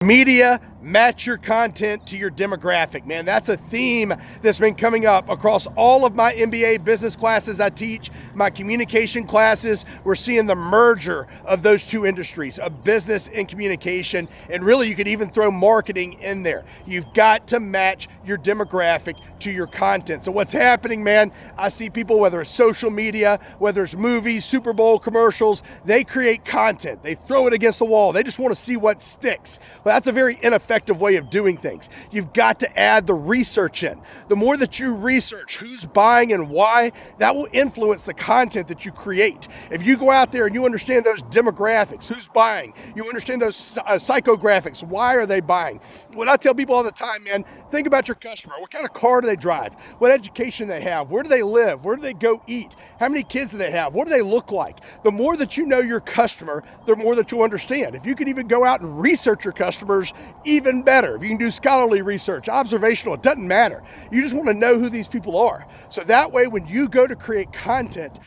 Media, match your content to your demographic, man. That's a theme that's been coming up across all of my MBA business classes I teach, my communication classes. We're seeing the merger of those two industries, of business and communication. And really, you could even throw marketing in there. You've got to match your demographic to your content. So what's happening, man, I see people, whether it's social media, whether it's movies, Super Bowl commercials, they create content. They throw it against the wall. They just want to see what sticks. Well, that's a very ineffective way of doing things. You've got to add the research in. The more that you research who's buying and why, that will influence the content that you create. If you go out there and you understand those demographics, who's buying, you understand those psychographics, why are they buying? What I tell people all the time, man, think about your customer. What kind of car do they drive? What education they have? Where do they live? Where do they go eat? How many kids do they have? What do they look like? The more that you know your customer, the more that you understand. If you can even go out and research your customers, even better. If you can do scholarly research, observational, it doesn't matter. You just want to know who these people are. So that way, when you go to create content,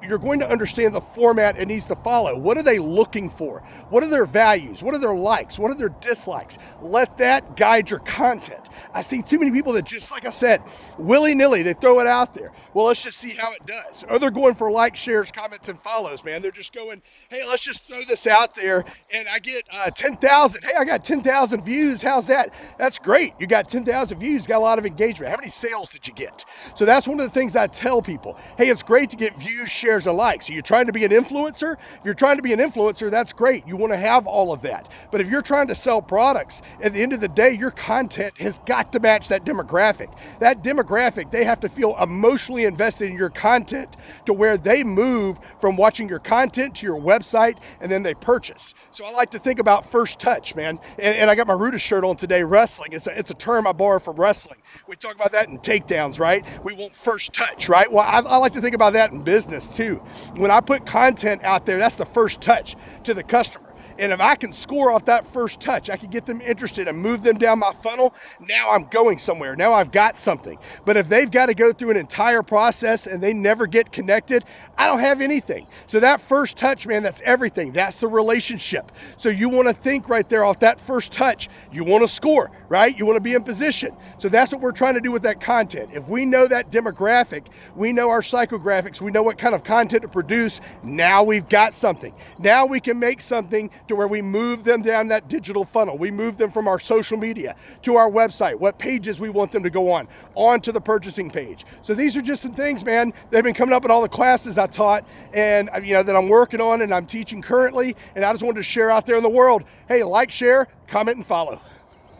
you're going to understand the format it needs to follow. What are they looking for? What are their values? What are their likes? What are their dislikes? Let that guide your content. I see too many people that just, like I said, willy-nilly, they throw it out there. Well, let's just see how it does. Or they're going for likes, shares, comments, and follows, man. They're just going, hey, let's just throw this out there and I get 10,000. Hey, I got 10,000 views. How's that? That's great. You got 10,000 views, got a lot of engagement. How many sales did you get? So that's one of the things I tell people. Hey, it's great to get views, shares, and likes. So you're trying to be an influencer? If you're trying to be an influencer, that's great. You want to have all of that. But if you're trying to sell products, at the end of the day, your content has got to match that demographic. That demographic, they have to feel emotionally invested in your content to where they move from watching your content to your website and then they purchase. So I like to think about first touch, man. And I got my Rudis shirt on today, wrestling. It's a term I borrow from wrestling. We talk about that in takedowns, right? We want first touch, right? Well, I like to think about that in business too. When I put content out there, that's the first touch to the customer. And if I can score off that first touch, I can get them interested and move them down my funnel. Now I'm going somewhere. Now I've got something. But if they've got to go through an entire process and they never get connected, I don't have anything. So that first touch, man, that's everything. That's the relationship. So you want to think right there off that first touch. You want to score, right? You want to be in position. So that's what we're trying to do with that content. If we know that demographic, we know our psychographics, we know what kind of content to produce, now we've got something. Now we can make something to where we move them down that digital funnel. We move them from our social media to our website, what pages we want them to go on to the purchasing page. So these are just some things, man, they've been coming up in all the classes I taught and that I'm working on and I'm teaching currently. And I just wanted to share out there in the world. Hey, like, share, comment, and follow.